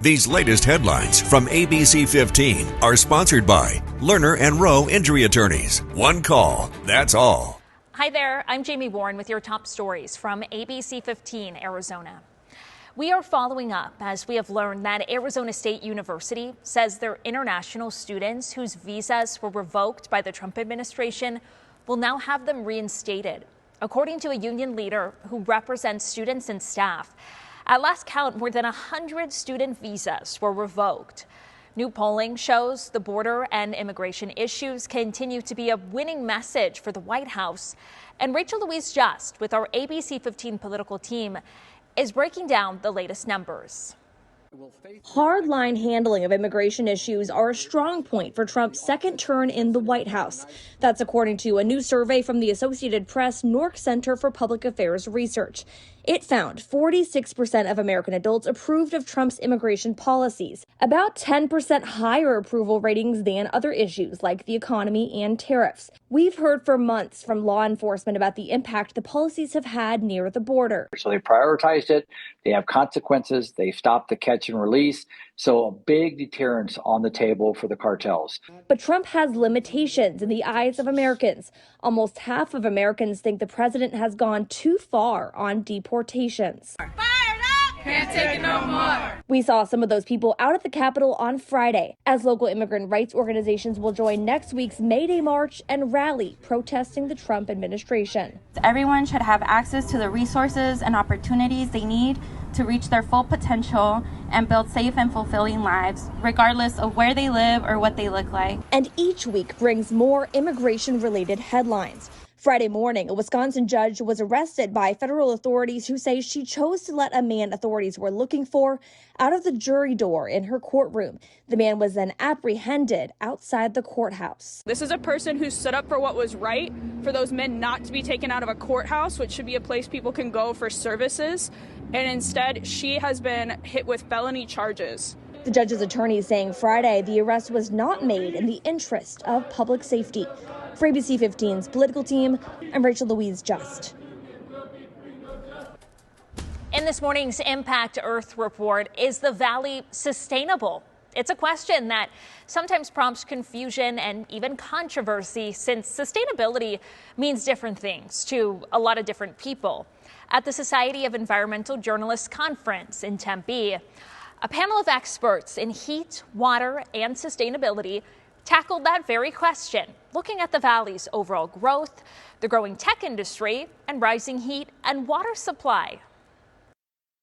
These latest headlines from ABC15 are sponsored by Lerner and Rowe Injury Attorneys. One call, that's all. Hi there, I'm Jamie Warren with your top stories from ABC15 Arizona. We are following up as we have learned that Arizona State University says their international students whose visas were revoked by the Trump administration will now have them reinstated. According to a union leader who represents students and staff, at last count, more than 100 student visas were revoked. New polling shows the border and immigration issues continue to be a winning message for the White House. And Rachel Louise Just, with our ABC 15 political team, is breaking down the latest numbers. Hardline handling of immigration issues are a strong point for Trump's second turn in the White House. That's according to a new survey from the Associated Press Newark Center for Public Affairs Research. It found 46% of American adults approved of Trump's immigration policies, about 10% higher approval ratings than other issues like the economy and tariffs. We've heard for months from law enforcement about the impact the policies have had near the border. So they prioritized it. They have consequences. They stopped the catch and release. So a big deterrence on the table for the cartels. But Trump has limitations in the eyes of Americans. Almost half of Americans think the president has gone too far on deportations. Fired up! Can't take it no more. We saw some of those people out at the Capitol on Friday, as local immigrant rights organizations will join next week's May Day March and rally protesting the Trump administration. Everyone should have access to the resources and opportunities they need to reach their full potential and build safe and fulfilling lives, regardless of where they live or what they look like. And each week brings more immigration-related headlines. Friday morning, a Wisconsin judge was arrested by federal authorities who say she chose to let a man authorities were looking for out of the jury door in her courtroom. The man was then apprehended outside the courthouse. This is a person who stood up for what was right, for those men not to be taken out of a courthouse, which should be a place people can go for services. And instead, she has been hit with felony charges. The judge's attorney saying Friday the arrest was not made in the interest of public safety. For ABC 15's political team, I'm Rachel Louise Just. In this morning's Impact Earth report, is the valley sustainable? It's a question that sometimes prompts confusion and even controversy, since sustainability means different things to a lot of different people. At the Society of Environmental Journalists Conference in Tempe, a panel of experts in heat, water, and sustainability tackled that very question, looking at the valley's overall growth, the growing tech industry, and rising heat and water supply.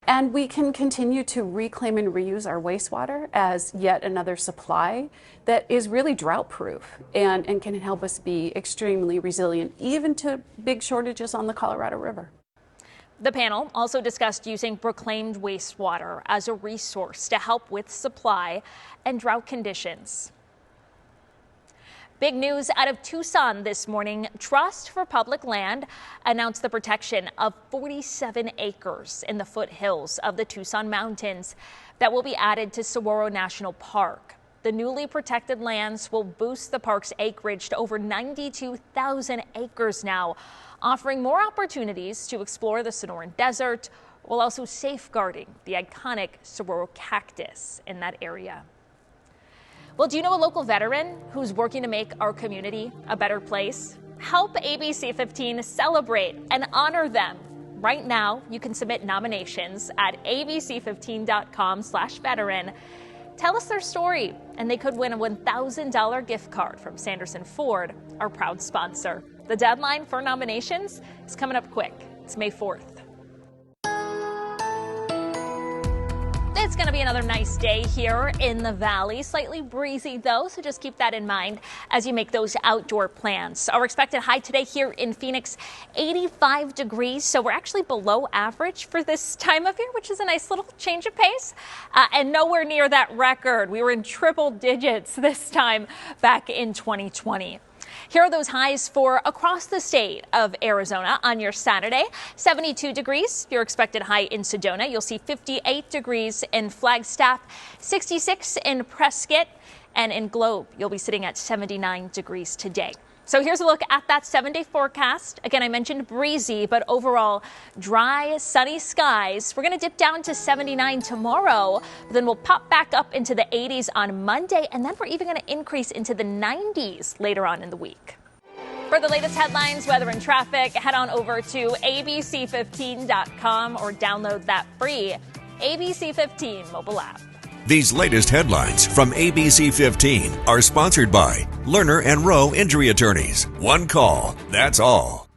And we can continue to reclaim and reuse our wastewater as yet another supply that is really drought-proof and can help us be extremely resilient, even to big shortages on the Colorado River. The panel also discussed using reclaimed wastewater as a resource to help with supply and drought conditions. Big news out of Tucson this morning. Trust for Public Land announced the protection of 47 acres in the foothills of the Tucson Mountains that will be added to Saguaro National Park. The newly protected lands will boost the park's acreage to over 92,000 acres now, offering more opportunities to explore the Sonoran Desert while also safeguarding the iconic saguaro cactus in that area. Well, do you know a local veteran who's working to make our community a better place? Help ABC 15 celebrate and honor them. Right now, you can submit nominations at abc15.com/veteran. Tell us their story, and they could win a $1,000 gift card from Sanderson Ford, our proud sponsor. The deadline for nominations is coming up quick. It's May 4th. It's going to be another nice day here in the valley. Slightly breezy, though, so just keep that in mind as you make those outdoor plans. Our expected high today here in Phoenix, 85 degrees. So we're actually below average for this time of year, which is a nice little change of pace. And nowhere near that record. We were in triple digits this time back in 2020. Here are those highs for across the state of Arizona on your Saturday. 72 degrees, your expected high in Sedona. You'll see 58 degrees in Flagstaff, 66 in Prescott, and in Globe, you'll be sitting at 79 degrees today. So here's a look at that 7-day forecast. Again, I mentioned breezy, but overall dry, sunny skies. We're going to dip down to 79 tomorrow, but then we'll pop back up into the 80s on Monday, and then we're even going to increase into the 90s later on in the week. For the latest headlines, weather, and traffic, head on over to ABC15.com or download that free ABC15 mobile app. These latest headlines from ABC15 are sponsored by Lerner and Rowe Injury Attorneys. One call, that's all.